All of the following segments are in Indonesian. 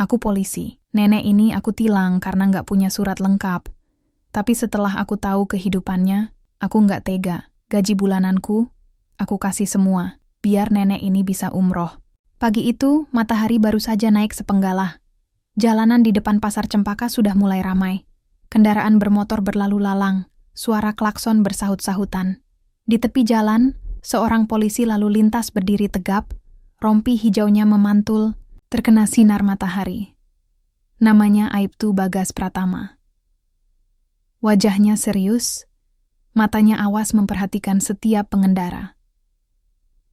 Aku polisi. Nenek ini aku tilang karena nggak punya surat lengkap. Tapi setelah aku tahu kehidupannya, aku nggak tega. Gaji bulananku, aku kasih semua, biar nenek ini bisa umroh. Pagi itu, matahari baru saja naik sepenggalah. Jalanan di depan pasar Cempaka sudah mulai ramai. Kendaraan bermotor berlalu lalang, suara klakson bersahut-sahutan. Di tepi jalan, seorang polisi lalu lintas berdiri tegap, rompi hijaunya memantul, terkena sinar matahari. Namanya Aibtu Bagas Pratama. Wajahnya serius, matanya awas memperhatikan setiap pengendara.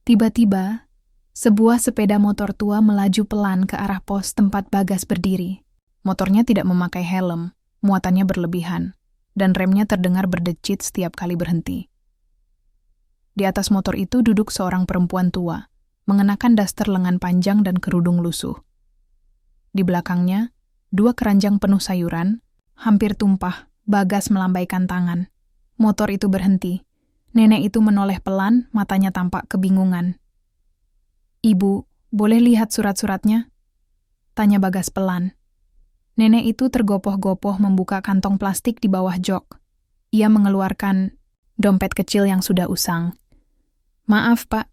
Tiba-tiba, sebuah sepeda motor tua melaju pelan ke arah pos tempat Bagas berdiri. Motornya tidak memakai helm, muatannya berlebihan, dan remnya terdengar berdecit setiap kali berhenti. Di atas motor itu duduk seorang perempuan tua, mengenakan daster lengan panjang dan kerudung lusuh. Di belakangnya, 2 keranjang penuh sayuran, hampir tumpah. Bagas melambaikan tangan. Motor itu berhenti. Nenek itu menoleh pelan, matanya tampak kebingungan. "Ibu, boleh lihat surat-suratnya?" tanya Bagas pelan. Nenek itu tergopoh-gopoh membuka kantong plastik di bawah jok. Ia mengeluarkan dompet kecil yang sudah usang. "Maaf, Pak.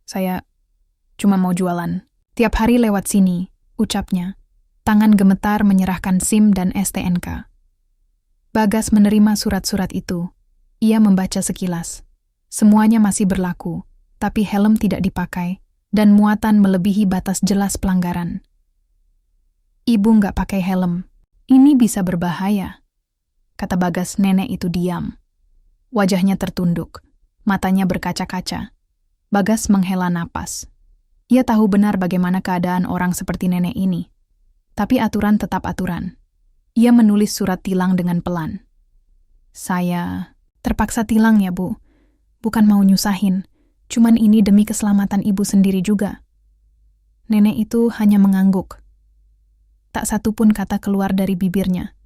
Saya cuma mau jualan. Tiap hari lewat sini," ucapnya. Tangan gemetar menyerahkan SIM dan STNK. Bagas menerima surat-surat itu. Ia membaca sekilas. Semuanya masih berlaku, tapi helm tidak dipakai, dan muatan melebihi batas jelas pelanggaran. "Ibu nggak pakai helm. Ini bisa berbahaya," kata Bagas. Nenek itu diam. Wajahnya tertunduk, matanya berkaca-kaca. Bagas menghela napas. Ia tahu benar bagaimana keadaan orang seperti nenek ini. Tapi aturan tetap aturan. Ia menulis surat tilang dengan pelan. "Saya terpaksa tilang ya, Bu. Bukan mau nyusahin, cuman ini demi keselamatan ibu sendiri juga." Nenek itu hanya mengangguk. Tak satu pun kata keluar dari bibirnya.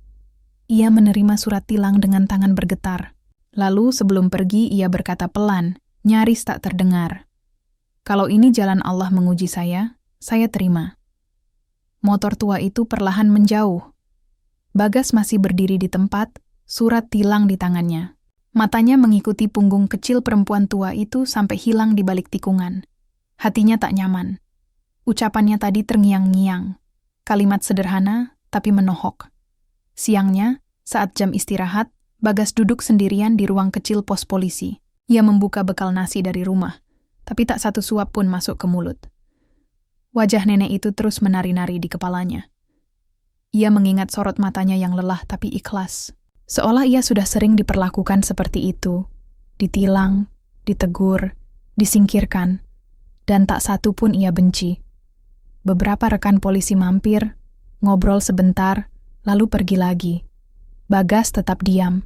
Ia menerima surat tilang dengan tangan bergetar. Lalu sebelum pergi ia berkata pelan, nyaris tak terdengar. "Kalau ini jalan Allah menguji saya terima." Motor tua itu perlahan menjauh. Bagas masih berdiri di tempat, surat tilang di tangannya. Matanya mengikuti punggung kecil perempuan tua itu sampai hilang di balik tikungan. Hatinya tak nyaman. Ucapannya tadi terngiang-ngiang. Kalimat sederhana, tapi menohok. Siangnya, saat jam istirahat, Bagas duduk sendirian di ruang kecil pos polisi. Ia membuka bekal nasi dari rumah, tapi tak satu suap pun masuk ke mulut. Wajah nenek itu terus menari-nari di kepalanya. Ia mengingat sorot matanya yang lelah tapi ikhlas. Seolah ia sudah sering diperlakukan seperti itu. Ditilang, ditegur, disingkirkan, dan tak satu pun ia benci. Beberapa rekan polisi mampir, ngobrol sebentar, lalu pergi lagi. Bagas tetap diam.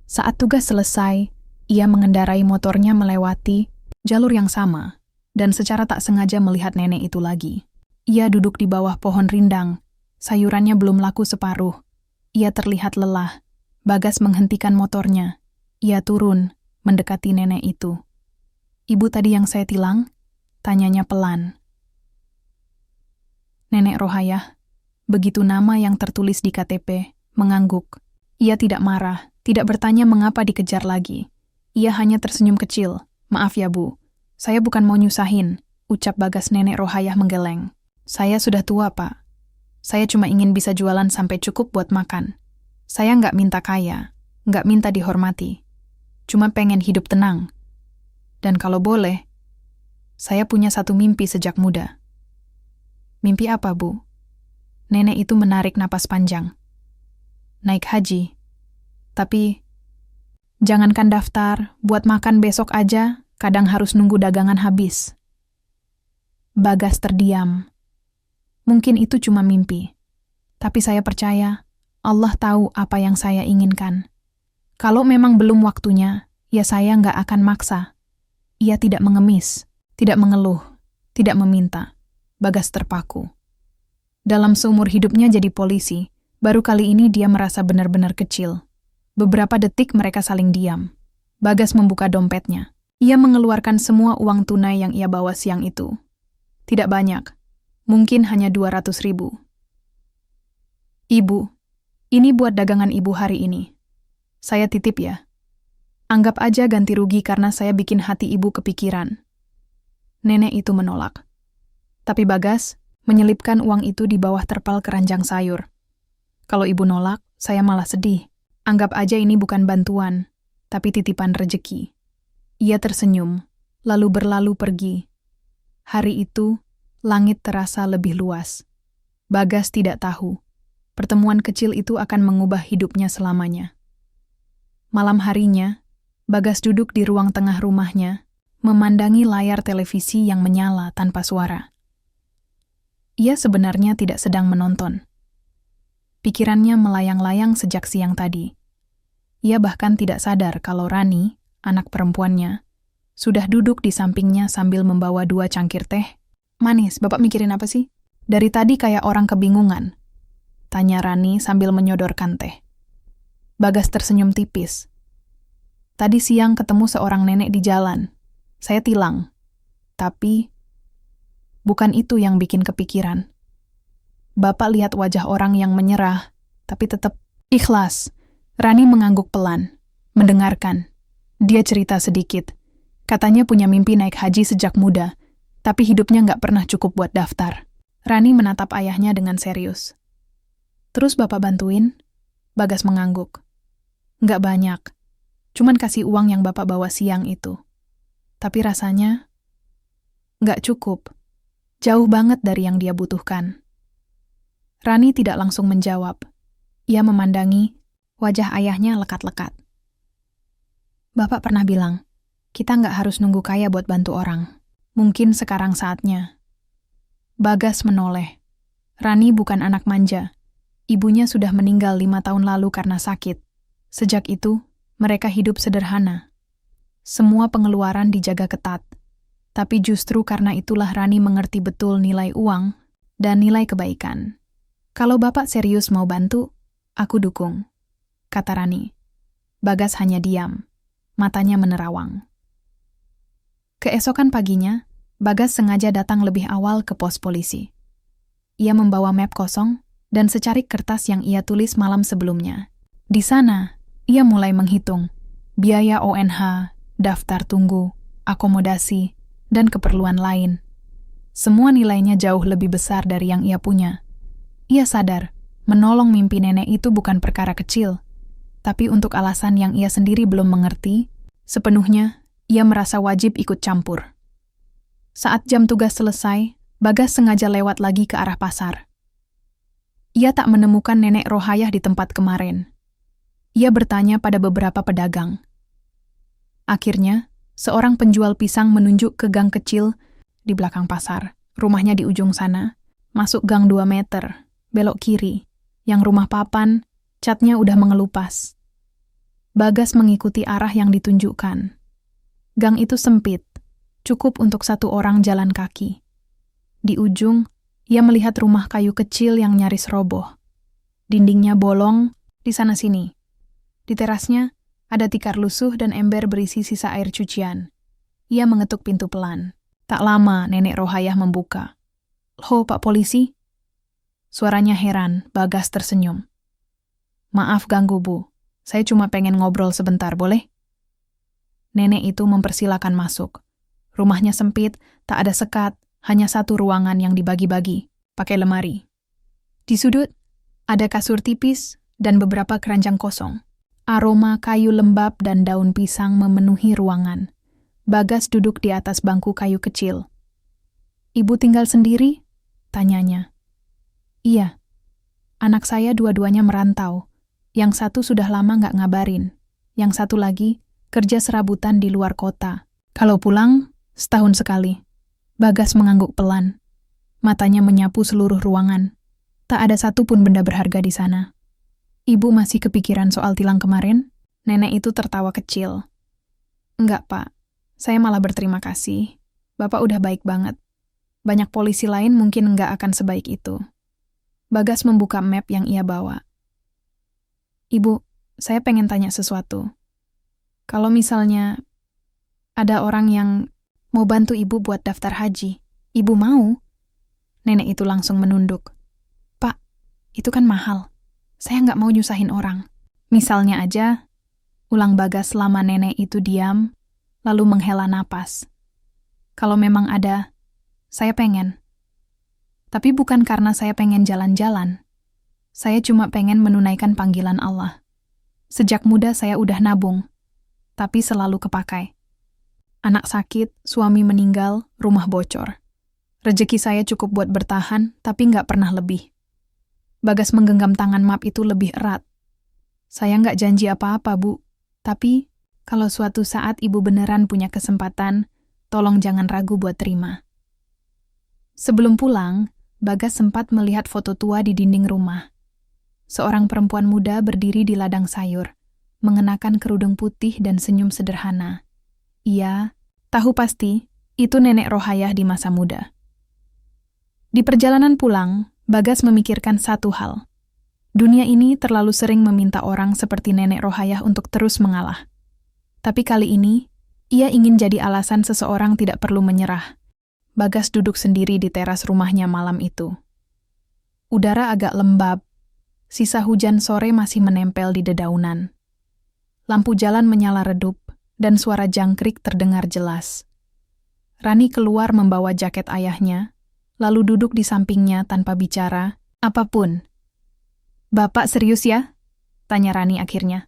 Saat tugas selesai, ia mengendarai motornya melewati jalur yang sama, dan secara tak sengaja melihat nenek itu lagi. Ia duduk di bawah pohon rindang. Sayurannya belum laku separuh. Ia terlihat lelah. Bagas menghentikan motornya. Ia turun, mendekati nenek itu. "Ibu tadi yang saya tilang?" tanyanya pelan. Nenek Rohayah, begitu nama yang tertulis di KTP, mengangguk. Ia tidak marah, tidak bertanya mengapa dikejar lagi. Ia hanya tersenyum kecil. "Maaf ya, Bu. Saya bukan mau nyusahin," ucap Bagas. Nenek Rohayah menggeleng. "Saya sudah tua, Pak. Saya cuma ingin bisa jualan sampai cukup buat makan. Saya nggak minta kaya, nggak minta dihormati. Cuma pengen hidup tenang. Dan kalau boleh, saya punya satu mimpi sejak muda." "Mimpi apa, Bu?" Nenek itu menarik napas panjang. "Naik haji. Tapi, jangankan daftar, buat makan besok aja, kadang harus nunggu dagangan habis." Bagas terdiam. Mungkin itu cuma mimpi. Tapi saya percaya, Allah tahu apa yang saya inginkan. Kalau memang belum waktunya, ya saya nggak akan maksa. Ia tidak mengemis, tidak mengeluh, tidak meminta. Bagas terpaku. Dalam seumur hidupnya jadi polisi, baru kali ini dia merasa benar-benar kecil. Beberapa detik mereka saling diam. Bagas membuka dompetnya. Ia mengeluarkan semua uang tunai yang ia bawa siang itu. Tidak banyak. Mungkin hanya 200.000. Ibu, ini buat dagangan ibu hari ini. Saya titip ya. Anggap aja ganti rugi karena saya bikin hati ibu kepikiran. Nenek itu menolak. Tapi Bagas menyelipkan uang itu di bawah terpal keranjang sayur. Kalau ibu nolak, saya malah sedih. Anggap aja ini bukan bantuan, tapi titipan rejeki. Ia tersenyum, lalu berlalu pergi. Hari itu, langit terasa lebih luas. Bagas tidak tahu, pertemuan kecil itu akan mengubah hidupnya selamanya. Malam harinya, Bagas duduk di ruang tengah rumahnya, memandangi layar televisi yang menyala tanpa suara. Ia sebenarnya tidak sedang menonton. Pikirannya melayang-layang sejak siang tadi. Ia bahkan tidak sadar kalau Rani, anak perempuannya, sudah duduk di sampingnya sambil membawa 2 cangkir teh. Manis, Bapak mikirin apa sih? Dari tadi kayak orang kebingungan. Tanya Rani sambil menyodorkan teh. Bagas tersenyum tipis. Tadi siang ketemu seorang nenek di jalan. Saya tilang. Tapi, bukan itu yang bikin kepikiran. Bapak lihat wajah orang yang menyerah, tapi tetap ikhlas. Rani mengangguk pelan, mendengarkan. Dia cerita sedikit. Katanya punya mimpi naik haji sejak muda, tapi hidupnya nggak pernah cukup buat daftar. Rani menatap ayahnya dengan serius. Terus Bapak bantuin? Bagas mengangguk. Nggak banyak. Cuman kasih uang yang Bapak bawa siang itu. Tapi rasanya nggak cukup. Jauh banget dari yang dia butuhkan. Rani tidak langsung menjawab. Ia memandangi wajah ayahnya lekat-lekat. Bapak pernah bilang, kita nggak harus nunggu kaya buat bantu orang. Mungkin sekarang saatnya. Bagas menoleh. Rani bukan anak manja. Ibunya sudah meninggal 5 tahun lalu karena sakit. Sejak itu, mereka hidup sederhana. Semua pengeluaran dijaga ketat. Tapi justru karena itulah Rani mengerti betul nilai uang dan nilai kebaikan. Kalau Bapak serius mau bantu, aku dukung, kata Rani. Bagas hanya diam, matanya menerawang. Keesokan paginya, Bagas sengaja datang lebih awal ke pos polisi. Ia membawa map kosong dan secarik kertas yang ia tulis malam sebelumnya. Di sana, ia mulai menghitung biaya ONH, daftar tunggu, akomodasi, dan keperluan lain. Semua nilainya jauh lebih besar dari yang ia punya. Ia sadar, menolong mimpi nenek itu bukan perkara kecil, tapi untuk alasan yang ia sendiri belum mengerti, sepenuhnya ia merasa wajib ikut campur. Saat jam tugas selesai, Bagas sengaja lewat lagi ke arah pasar. Ia tak menemukan nenek Rohayah di tempat kemarin. Ia bertanya pada beberapa pedagang. Akhirnya, seorang penjual pisang menunjuk ke gang kecil di belakang pasar. Rumahnya di ujung sana, masuk gang 2 meter, belok kiri. Yang rumah papan, catnya udah mengelupas. Bagas mengikuti arah yang ditunjukkan. Gang itu sempit, cukup untuk 1 orang jalan kaki. Di ujung, ia melihat rumah kayu kecil yang nyaris roboh. Dindingnya bolong, di sana-sini. Di terasnya, ada tikar lusuh dan ember berisi sisa air cucian. Ia mengetuk pintu pelan. Tak lama, nenek Rohayah membuka. Ho, Pak Polisi? Suaranya heran, Bagas tersenyum. Maaf ganggu, Bu. Saya cuma pengen ngobrol sebentar, boleh? Nenek itu mempersilakan masuk. Rumahnya sempit, tak ada sekat, hanya 1 ruangan yang dibagi-bagi, pakai lemari. Di sudut, ada kasur tipis dan beberapa keranjang kosong. Aroma kayu lembab dan daun pisang memenuhi ruangan. Bagas duduk di atas bangku kayu kecil. Ibu tinggal sendiri? Tanyanya. Iya. Anak saya dua-duanya merantau. Yang satu sudah lama nggak ngabarin. Yang satu lagi kerja serabutan di luar kota. Kalau pulang, setahun sekali. Bagas mengangguk pelan. Matanya menyapu seluruh ruangan. Tak ada satupun benda berharga di sana. Ibu masih kepikiran soal tilang kemarin? Nenek itu tertawa kecil. Enggak, Pak. Saya malah berterima kasih. Bapak udah baik banget. Banyak polisi lain mungkin enggak akan sebaik itu. Bagas membuka map yang ia bawa. Ibu, saya pengen tanya sesuatu. Kalau misalnya ada orang yang mau bantu ibu buat daftar haji, ibu mau? Nenek itu langsung menunduk. Pak, itu kan mahal. Saya nggak mau nyusahin orang. Misalnya aja, ulang Bagas selama nenek itu diam, lalu menghela napas. Kalau memang ada, saya pengen. Tapi bukan karena saya pengen jalan-jalan. Saya cuma pengen menunaikan panggilan Allah. Sejak muda saya udah nabung, tapi selalu kepakai. Anak sakit, suami meninggal, rumah bocor. Rezeki saya cukup buat bertahan, tapi nggak pernah lebih. Bagas menggenggam tangan Map itu lebih erat. Saya nggak janji apa-apa, Bu. Tapi, kalau suatu saat Ibu beneran punya kesempatan, tolong jangan ragu buat terima. Sebelum pulang, Bagas sempat melihat foto tua di dinding rumah. Seorang perempuan muda berdiri di ladang sayur, mengenakan kerudung putih dan senyum sederhana. Ia tahu pasti, itu nenek Rohayah di masa muda. Di perjalanan pulang, Bagas memikirkan satu hal. Dunia ini terlalu sering meminta orang seperti nenek Rohayah untuk terus mengalah. Tapi kali ini, ia ingin jadi alasan seseorang tidak perlu menyerah. Bagas duduk sendiri di teras rumahnya malam itu. Udara agak lembab, sisa hujan sore masih menempel di dedaunan. Lampu jalan menyala redup, dan suara jangkrik terdengar jelas. Rani keluar membawa jaket ayahnya, lalu duduk di sampingnya tanpa bicara apapun. "Bapak serius ya?" tanya Rani akhirnya.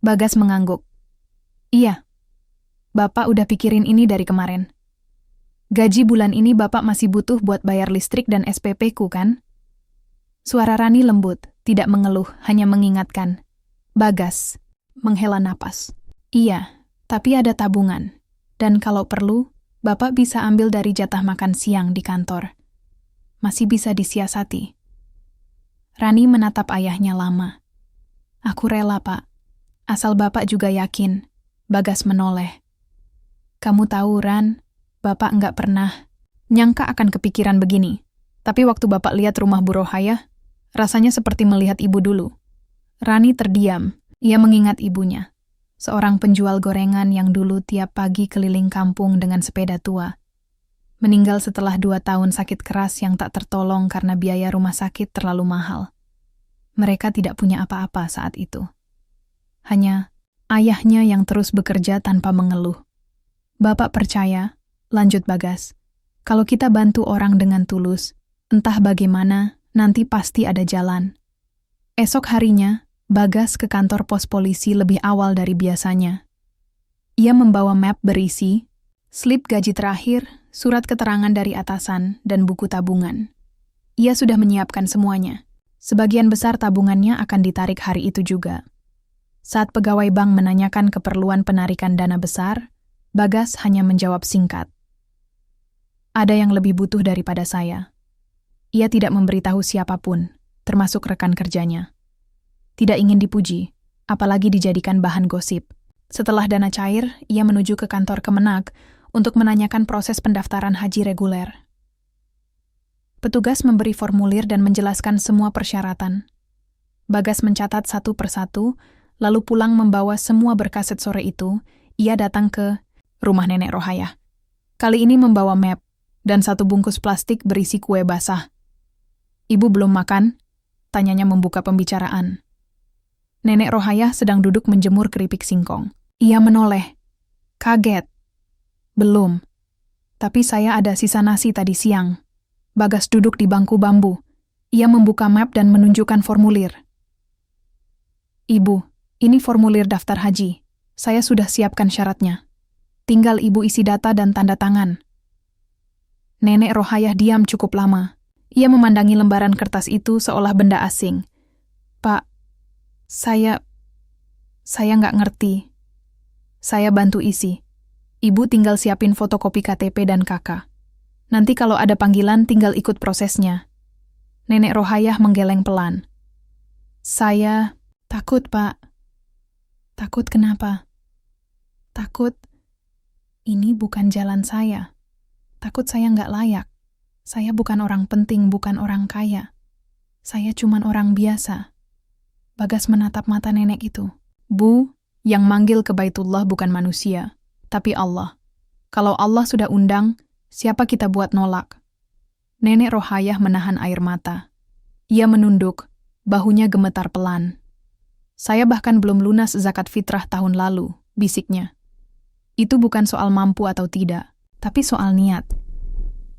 Bagas mengangguk. "Iya. Bapak udah pikirin ini dari kemarin. Gaji bulan ini Bapak masih butuh buat bayar listrik dan SPP-ku kan?" Suara Rani lembut, tidak mengeluh, hanya mengingatkan. Bagas menghela napas. "Iya, tapi ada tabungan. Dan kalau perlu, Bapak bisa ambil dari jatah makan siang di kantor. Masih bisa disiasati." Rani menatap ayahnya lama. "Aku rela, Pak. Asal Bapak juga yakin." Bagas menoleh. "Kamu tahu, Ran, Bapak nggak pernah nyangka akan kepikiran begini. Tapi waktu Bapak lihat rumah Bu Rohayah, rasanya seperti melihat ibu dulu." Rani terdiam. Ia mengingat ibunya. Seorang penjual gorengan yang dulu tiap pagi keliling kampung dengan sepeda tua. Meninggal setelah 2 tahun sakit keras yang tak tertolong karena biaya rumah sakit terlalu mahal. Mereka tidak punya apa-apa saat itu. Hanya ayahnya yang terus bekerja tanpa mengeluh. "Bapak percaya," lanjut Bagas, "kalau kita bantu orang dengan tulus, entah bagaimana, nanti pasti ada jalan." Esok harinya, Bagas ke kantor pos polisi lebih awal dari biasanya. Ia membawa map berisi slip gaji terakhir, surat keterangan dari atasan, dan buku tabungan. Ia sudah menyiapkan semuanya. Sebagian besar tabungannya akan ditarik hari itu juga. Saat pegawai bank menanyakan keperluan penarikan dana besar, Bagas hanya menjawab singkat. "Ada yang lebih butuh daripada saya." Ia tidak memberitahu siapapun, termasuk rekan kerjanya. Tidak ingin dipuji, apalagi dijadikan bahan gosip. Setelah dana cair, ia menuju ke kantor Kemenak untuk menanyakan proses pendaftaran haji reguler. Petugas memberi formulir dan menjelaskan semua persyaratan. Bagas mencatat satu persatu, lalu pulang membawa semua berkas sore itu. Ia datang ke rumah nenek Rohayah. Kali ini membawa map dan 1 bungkus plastik berisi kue basah. "Ibu belum makan?" tanyanya membuka pembicaraan. Nenek Rohayah sedang duduk menjemur keripik singkong. Ia menoleh. Kaget. "Belum. Tapi saya ada sisa nasi tadi siang." Bagas duduk di bangku bambu. Ia membuka map dan menunjukkan formulir. "Ibu, ini formulir daftar haji. Saya sudah siapkan syaratnya. Tinggal Ibu isi data dan tanda tangan." Nenek Rohayah diam cukup lama. Ia memandangi lembaran kertas itu seolah benda asing. "Pak, Saya nggak ngerti. Saya bantu isi. Ibu tinggal siapin fotokopi KTP dan KK. Nanti kalau ada panggilan tinggal ikut prosesnya." Nenek Rohayah menggeleng pelan. "Saya takut, Pak." "Takut kenapa?" "Takut ini bukan jalan saya. Takut saya nggak layak. Saya bukan orang penting, bukan orang kaya. Saya cuman orang biasa." Bagas menatap mata nenek itu. "Bu, yang manggil ke Baitullah bukan manusia, tapi Allah. Kalau Allah sudah undang, siapa kita buat nolak?" Nenek Rohayah menahan air mata. Ia menunduk, Bahunya gemetar pelan. Saya bahkan belum lunas zakat fitrah tahun lalu, bisiknya. Itu bukan soal mampu atau tidak, tapi soal niat.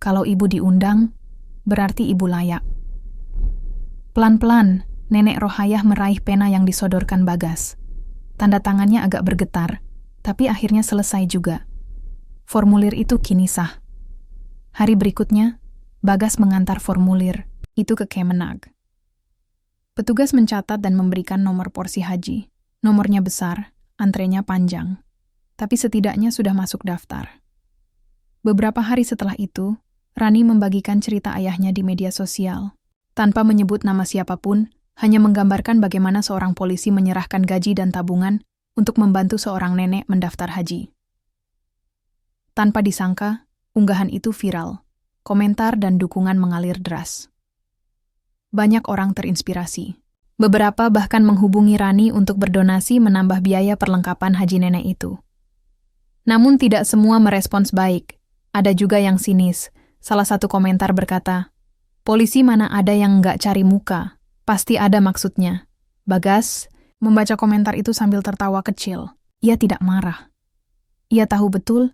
Kalau ibu diundang, berarti ibu layak. Pelan-pelan, Nenek Rohayah meraih pena yang disodorkan Bagas. Tanda tangannya agak bergetar, tapi akhirnya selesai juga. Formulir itu kini sah. Hari berikutnya, Bagas mengantar formulir itu ke Kemenag. Petugas mencatat dan memberikan nomor porsi haji. Nomornya besar, antrenya panjang. Tapi setidaknya sudah masuk daftar. Beberapa hari setelah itu, Rani membagikan cerita ayahnya di media sosial. Tanpa menyebut nama siapapun, hanya menggambarkan bagaimana seorang polisi menyerahkan gaji dan tabungan untuk membantu seorang nenek mendaftar haji. Tanpa disangka, unggahan itu viral. Komentar dan dukungan mengalir deras. Banyak orang terinspirasi. Beberapa bahkan menghubungi Rani untuk berdonasi menambah biaya perlengkapan haji nenek itu. Namun tidak semua merespons baik. Ada juga yang sinis. Salah satu komentar berkata, "Polisi mana ada yang nggak cari muka? Pasti ada maksudnya." Bagas membaca komentar itu sambil tertawa kecil. Ia tidak marah. Ia tahu betul,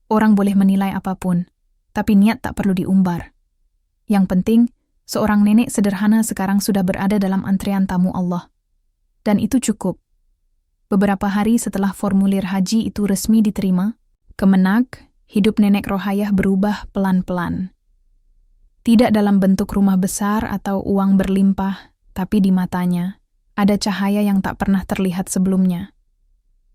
orang boleh menilai apapun, tapi niat tak perlu diumbar. Yang penting, seorang nenek sederhana sekarang sudah berada dalam antrean tamu Allah. Dan itu cukup. Beberapa hari setelah formulir haji itu resmi diterima, Kemenag, hidup Nenek Rohayah berubah pelan-pelan. Tidak dalam bentuk rumah besar atau uang berlimpah, tapi di matanya ada cahaya yang tak pernah terlihat sebelumnya.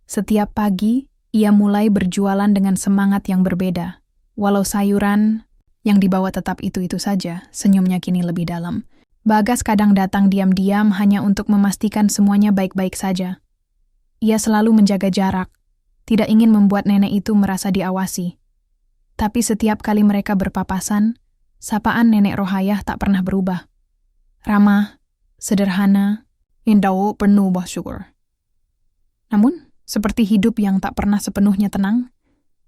Setiap pagi, ia mulai berjualan dengan semangat yang berbeda. Walau sayuran yang dibawa tetap itu-itu saja, senyumnya kini lebih dalam. Bagas kadang datang diam-diam hanya untuk memastikan semuanya baik-baik saja. Ia selalu menjaga jarak, tidak ingin membuat nenek itu merasa diawasi. Tapi setiap kali mereka berpapasan, sapaan Nenek Rohayah tak pernah berubah. Ramah, sederhana, indah penuh bersyukur. Namun, seperti hidup yang tak pernah sepenuhnya tenang,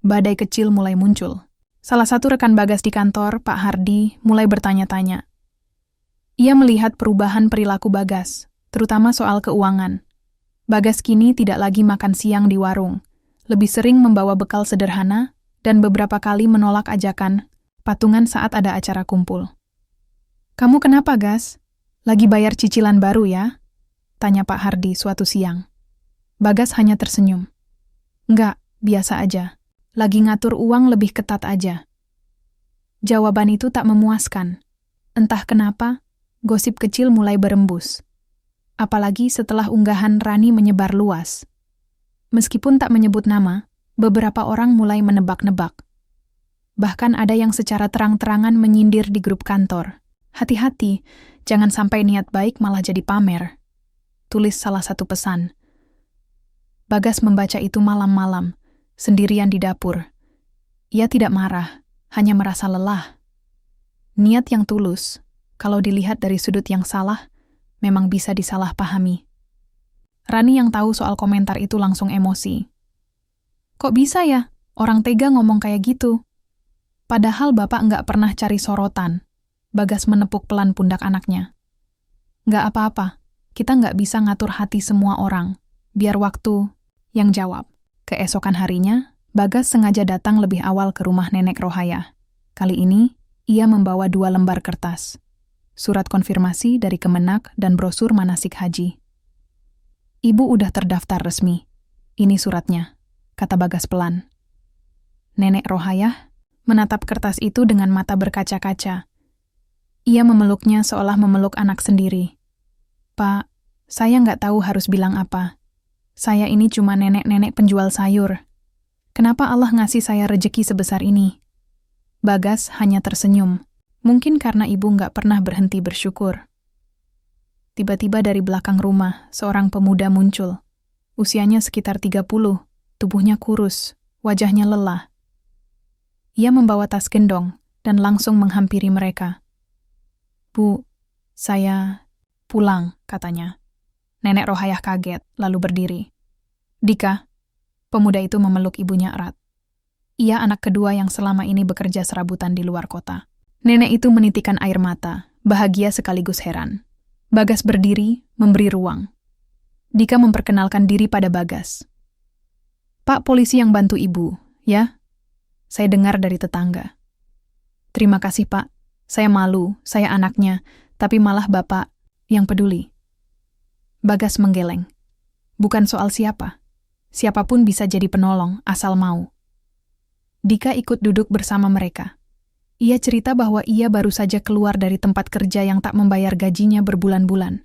badai kecil mulai muncul. Salah satu rekan Bagas di kantor, Pak Hardi, mulai bertanya-tanya. Ia melihat perubahan perilaku Bagas, terutama soal keuangan. Bagas kini tidak lagi makan siang di warung, lebih sering membawa bekal sederhana, dan beberapa kali menolak ajakan patungan saat ada acara kumpul. "Kamu kenapa, Gas? Lagi bayar cicilan baru ya?" tanya Pak Hardi suatu siang. Bagas hanya tersenyum. "Enggak, biasa aja. Lagi ngatur uang lebih ketat aja." Jawaban itu tak memuaskan. Entah kenapa, gosip kecil mulai berembus. Apalagi setelah unggahan Rani menyebar luas. Meskipun tak menyebut nama, beberapa orang mulai menebak-nebak. Bahkan ada yang secara terang-terangan menyindir di grup kantor. "Hati-hati, jangan sampai niat baik malah jadi pamer," tulis salah satu pesan. Bagas membaca itu malam-malam, sendirian di dapur. Ia tidak marah, hanya merasa lelah. Niat yang tulus, kalau dilihat dari sudut yang salah, memang bisa disalahpahami. Rani yang tahu soal komentar itu langsung emosi. "Kok bisa ya, orang tega ngomong kayak gitu? Padahal bapak nggak pernah cari sorotan." Bagas menepuk pelan pundak anaknya. "Nggak apa-apa, kita nggak bisa ngatur hati semua orang. Biar waktu yang jawab." Keesokan harinya, Bagas sengaja datang lebih awal ke rumah Nenek Rohayah. Kali ini, ia membawa 2 lembar kertas. Surat konfirmasi dari Kemenag dan brosur manasik haji. "Ibu udah terdaftar resmi. Ini suratnya," kata Bagas pelan. Nenek Rohayah menatap kertas itu dengan mata berkaca-kaca. Ia memeluknya seolah memeluk anak sendiri. "Pak, saya nggak tahu harus bilang apa. Saya ini cuma nenek-nenek penjual sayur. Kenapa Allah ngasih saya rejeki sebesar ini?" Bagas hanya tersenyum. Mungkin karena ibu nggak pernah berhenti bersyukur. Tiba-tiba dari belakang rumah, seorang pemuda muncul. Usianya sekitar 30, tubuhnya kurus, wajahnya lelah. Ia membawa tas gendong dan langsung menghampiri mereka. "Bu, saya pulang," katanya. Nenek Rohayah kaget, lalu berdiri. "Dika," pemuda itu memeluk ibunya erat. Ia anak kedua yang selama ini bekerja serabutan di luar kota. Nenek itu menitikkan air mata, bahagia sekaligus heran. Bagas berdiri, memberi ruang. Dika memperkenalkan diri pada Bagas. Pak polisi yang bantu ibu, ya? Saya dengar dari tetangga. Terima kasih Pak, saya malu, saya anaknya, tapi malah Bapak yang peduli. Bagas menggeleng. Bukan soal siapa. Siapapun bisa jadi penolong, asal mau. Dika ikut duduk bersama mereka. Ia cerita bahwa ia baru saja keluar dari tempat kerja yang tak membayar gajinya berbulan-bulan.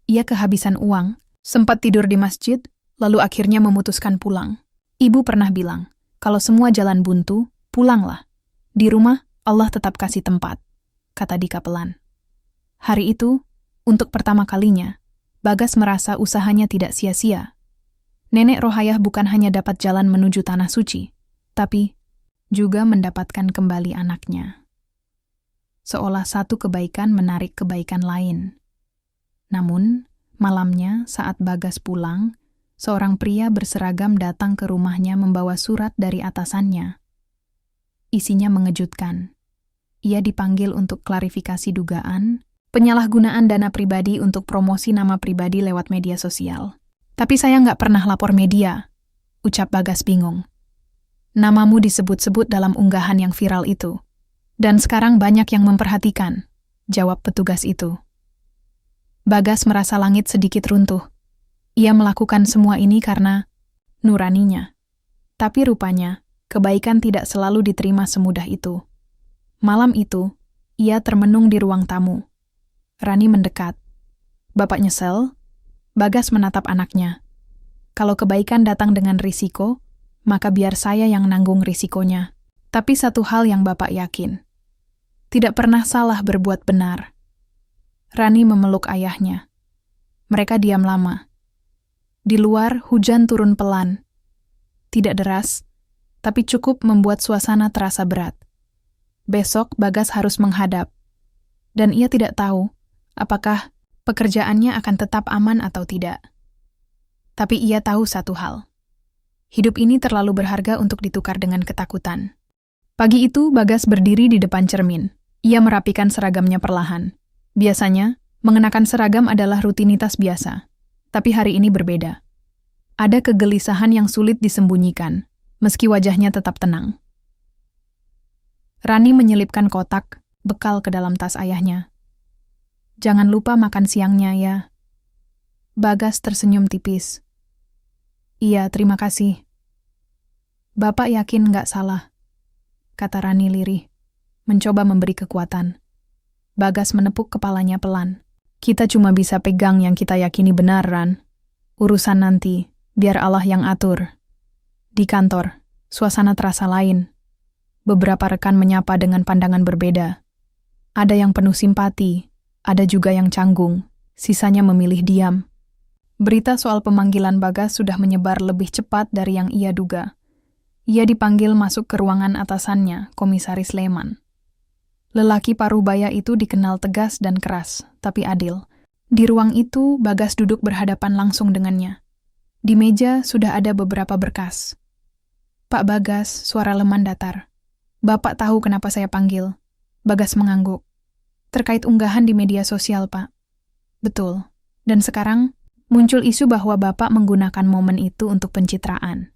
Ia kehabisan uang, sempat tidur di masjid, lalu akhirnya memutuskan pulang. Ibu pernah bilang, kalau semua jalan buntu, pulanglah. Di rumah, Allah tetap kasih tempat, kata Dika pelan. Hari itu, untuk pertama kalinya, Bagas merasa usahanya tidak sia-sia. Nenek Rohayah bukan hanya dapat jalan menuju tanah suci, tapi juga mendapatkan kembali anaknya. Seolah satu kebaikan menarik kebaikan lain. Namun, malamnya saat Bagas pulang, seorang pria berseragam datang ke rumahnya membawa surat dari atasannya. Isinya mengejutkan. Ia dipanggil untuk klarifikasi dugaan penyalahgunaan dana pribadi untuk promosi nama pribadi lewat media sosial. Tapi saya nggak pernah lapor media, ucap Bagas bingung. Namamu disebut-sebut dalam unggahan yang viral itu. Dan sekarang banyak yang memperhatikan, jawab petugas itu. Bagas merasa langit sedikit runtuh. Ia melakukan semua ini karena nuraninya. Tapi rupanya, kebaikan tidak selalu diterima semudah itu. Malam itu, ia termenung di ruang tamu. Rani mendekat. Bapak nyesel? Bagas menatap anaknya. Kalau kebaikan datang dengan risiko, maka biar saya yang nanggung risikonya. Tapi satu hal yang Bapak yakin. Tidak pernah salah berbuat benar. Rani memeluk ayahnya. Mereka diam lama. Di luar, hujan turun pelan. Tidak deras, tapi cukup membuat suasana terasa berat. Besok Bagas harus menghadap. Dan ia tidak tahu apakah pekerjaannya akan tetap aman atau tidak. Tapi ia tahu satu hal. Hidup ini terlalu berharga untuk ditukar dengan ketakutan. Pagi itu, Bagas berdiri di depan cermin. Ia merapikan seragamnya perlahan. Biasanya, mengenakan seragam adalah rutinitas biasa. Tapi hari ini berbeda. Ada kegelisahan yang sulit disembunyikan, meski wajahnya tetap tenang. Rani menyelipkan kotak, bekal ke dalam tas ayahnya. Jangan lupa makan siangnya ya. Bagas tersenyum tipis. Iya, terima kasih. Bapak yakin nggak salah, kata Rani lirih, mencoba memberi kekuatan. Bagas menepuk kepalanya pelan. Kita cuma bisa pegang yang kita yakini benar, Ran. Urusan nanti, biar Allah yang atur. Di kantor, suasana terasa lain. Beberapa rekan menyapa dengan pandangan berbeda. Ada yang penuh simpati, ada juga yang canggung, sisanya memilih diam. Berita soal pemanggilan Bagas sudah menyebar lebih cepat dari yang ia duga. Ia dipanggil masuk ke ruangan atasannya, Komisaris Leman. Lelaki parubaya itu dikenal tegas dan keras, tapi adil. Di ruang itu, Bagas duduk berhadapan langsung dengannya. Di meja sudah ada beberapa berkas. Pak Bagas, suara Leman datar. Bapak tahu kenapa saya panggil. Bagas mengangguk. Terkait unggahan di media sosial, Pak. Betul. Dan sekarang, muncul isu bahwa Bapak menggunakan momen itu untuk pencitraan.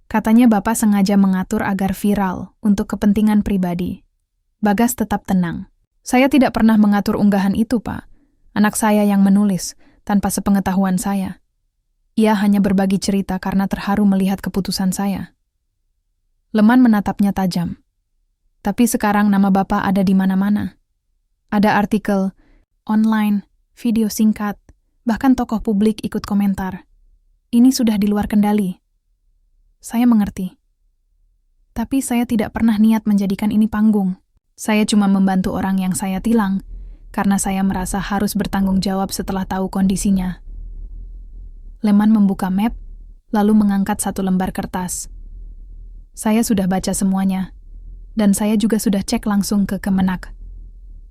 Katanya Bapak sengaja mengatur agar viral untuk kepentingan pribadi. Bagas tetap tenang. Saya tidak pernah mengatur unggahan itu, Pak. Anak saya yang menulis, tanpa sepengetahuan saya. Ia hanya berbagi cerita karena terharu melihat keputusan saya. Leman menatapnya tajam. Tapi sekarang nama Bapak ada di mana-mana. Ada artikel, online, video singkat, bahkan tokoh publik ikut komentar. Ini sudah di luar kendali. Saya mengerti. Tapi saya tidak pernah niat menjadikan ini panggung. Saya cuma membantu orang yang saya tilang, karena saya merasa harus bertanggung jawab setelah tahu kondisinya. Leman membuka map, lalu mengangkat satu lembar kertas. Saya sudah baca semuanya, dan saya juga sudah cek langsung ke Kemenak.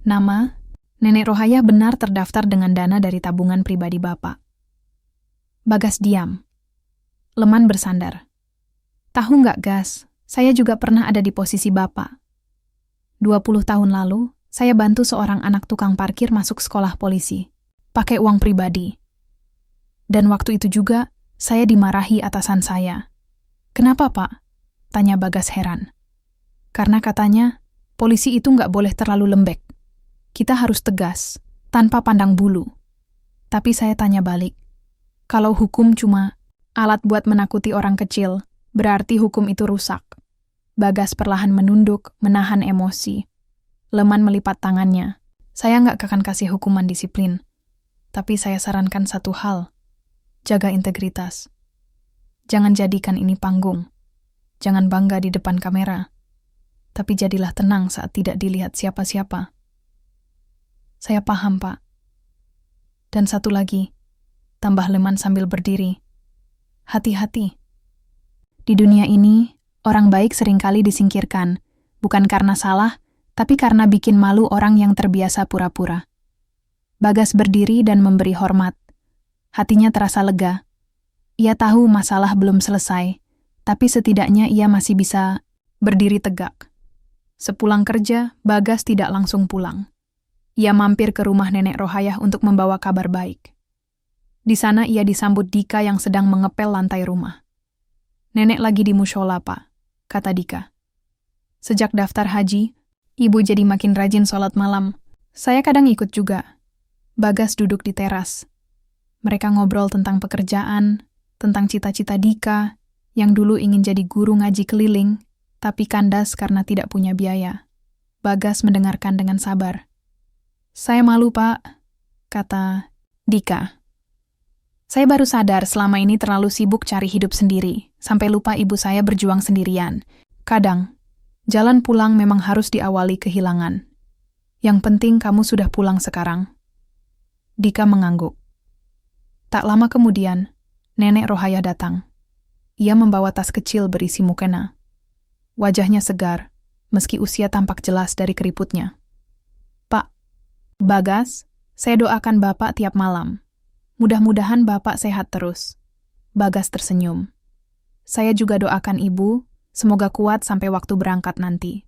Nama, Nenek Rohayah benar terdaftar dengan dana dari tabungan pribadi Bapak. Bagas diam. Leman bersandar. Tahu nggak, Gas, saya juga pernah ada di posisi Bapak. 20 tahun lalu, saya bantu seorang anak tukang parkir masuk sekolah polisi. pakai uang pribadi. Dan waktu itu juga, saya dimarahi atasan saya. Kenapa, Pak? Tanya Bagas heran. Karena katanya, polisi itu nggak boleh terlalu lembek. Kita harus tegas, tanpa pandang bulu. Tapi saya tanya balik, kalau hukum cuma alat buat menakuti orang kecil, berarti hukum itu rusak. Bagas perlahan menunduk, menahan emosi. Leman melipat tangannya. Saya nggak akan kasih hukuman disiplin. Tapi saya sarankan satu hal. Jaga integritas. Jangan jadikan ini panggung. Jangan bangga di depan kamera. Tapi jadilah tenang saat tidak dilihat siapa-siapa. Saya paham, Pak. Dan satu lagi, tambah Leman sambil berdiri. Hati-hati. Di dunia ini, orang baik seringkali disingkirkan, bukan karena salah, tapi karena bikin malu orang yang terbiasa pura-pura. Bagas berdiri dan memberi hormat. Hatinya terasa lega. Ia tahu masalah belum selesai, tapi setidaknya ia masih bisa berdiri tegak. Sepulang kerja, Bagas tidak langsung pulang. Ia mampir ke rumah Nenek Rohayah untuk membawa kabar baik. Di sana ia disambut Dika yang sedang mengepel lantai rumah. Nenek lagi di mushola, Pak, kata Dika. Sejak daftar haji, ibu jadi makin rajin sholat malam. Saya kadang ikut juga. Bagas duduk di teras. Mereka ngobrol tentang pekerjaan, tentang cita-cita Dika, yang dulu ingin jadi guru ngaji keliling, tapi kandas karena tidak punya biaya. Bagas mendengarkan dengan sabar. Saya malu, Pak, kata Dika. Saya baru sadar selama ini terlalu sibuk cari hidup sendiri, sampai lupa ibu saya berjuang sendirian. Kadang, jalan pulang memang harus diawali kehilangan. Yang penting kamu sudah pulang sekarang. Dika mengangguk. Tak lama kemudian, Nenek Rohayah datang. Ia membawa tas kecil berisi mukena. Wajahnya segar, meski usia tampak jelas dari keriputnya. Pak, Bagas, saya doakan Bapak tiap malam. Mudah-mudahan Bapak sehat terus. Bagas tersenyum. Saya juga doakan Ibu, semoga kuat sampai waktu berangkat nanti.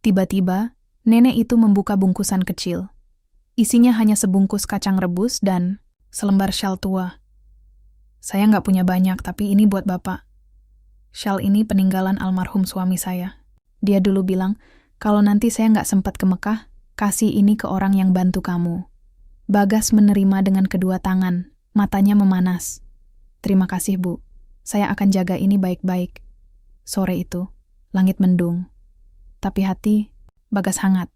Tiba-tiba, nenek itu membuka bungkusan kecil. Isinya hanya sebungkus kacang rebus dan selembar syal tua. Saya nggak punya banyak, tapi ini buat Bapak. Syal ini peninggalan almarhum suami saya. Dia dulu bilang, kalau nanti saya nggak sempat ke Mekah, kasih ini ke orang yang bantu kamu. Bagas menerima dengan kedua tangan, matanya memanas. Terima kasih, Bu. Saya akan jaga ini baik-baik. Sore itu, langit mendung. Tapi hati, Bagas hangat.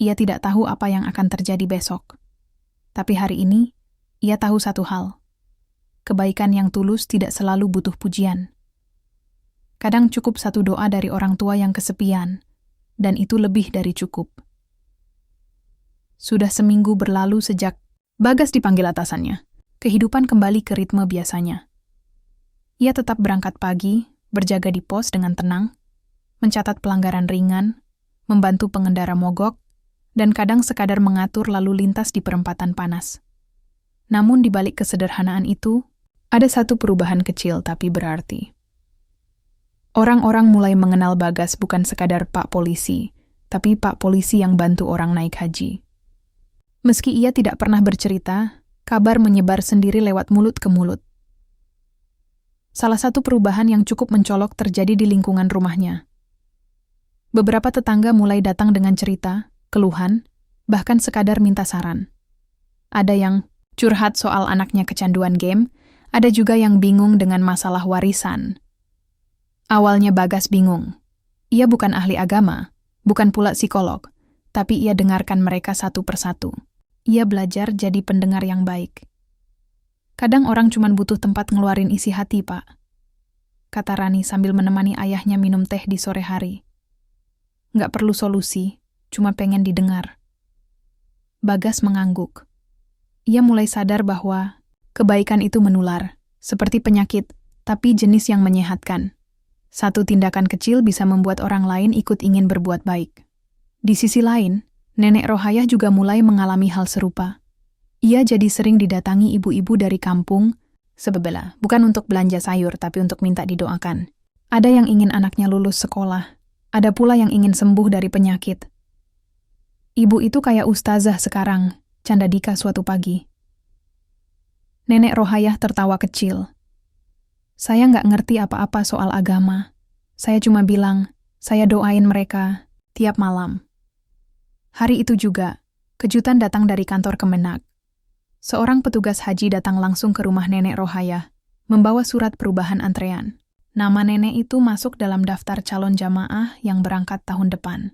Ia tidak tahu apa yang akan terjadi besok. Tapi hari ini, ia tahu satu hal. Kebaikan yang tulus tidak selalu butuh pujian. Kadang cukup satu doa dari orang tua yang kesepian, dan itu lebih dari cukup. Sudah seminggu berlalu sejak Bagas dipanggil atasannya. Kehidupan kembali ke ritme biasanya. Ia tetap berangkat pagi, berjaga di pos dengan tenang, mencatat pelanggaran ringan, membantu pengendara mogok, dan kadang sekadar mengatur lalu lintas di perempatan panas. Namun di balik kesederhanaan itu, ada satu perubahan kecil tapi berarti. Orang-orang mulai mengenal Bagas bukan sekadar Pak Polisi, tapi Pak Polisi yang bantu orang naik haji. Meski ia tidak pernah bercerita, kabar menyebar sendiri lewat mulut ke mulut. Salah satu perubahan yang cukup mencolok terjadi di lingkungan rumahnya. Beberapa tetangga mulai datang dengan cerita, keluhan, bahkan sekadar minta saran. Ada yang curhat soal anaknya kecanduan game, ada juga yang bingung dengan masalah warisan. Awalnya Bagas bingung. Ia bukan ahli agama, bukan pula psikolog, tapi ia dengarkan mereka satu persatu. Ia belajar jadi pendengar yang baik. Kadang orang cuma butuh tempat ngeluarin isi hati, Pak, kata Rani sambil menemani ayahnya minum teh di sore hari. Nggak perlu solusi, cuma pengen didengar. Bagas mengangguk. Ia mulai sadar bahwa kebaikan itu menular, seperti penyakit, tapi jenis yang menyehatkan. Satu tindakan kecil bisa membuat orang lain ikut ingin berbuat baik. Di sisi lain, Nenek Rohayah juga mulai mengalami hal serupa. Ia jadi sering didatangi ibu-ibu dari kampung, sebebela, bukan untuk belanja sayur tapi untuk minta didoakan. Ada yang ingin anaknya lulus sekolah, ada pula yang ingin sembuh dari penyakit. Ibu itu kayak ustazah sekarang, canda Dika suatu pagi. Nenek Rohayah tertawa kecil. Saya nggak ngerti apa-apa soal agama. Saya cuma bilang, saya doain mereka tiap malam. Hari itu juga, kejutan datang dari kantor Kemenak. Seorang petugas haji datang langsung ke rumah Nenek Rohayah, membawa surat perubahan antrean. Nama nenek itu masuk dalam daftar calon jamaah yang berangkat tahun depan,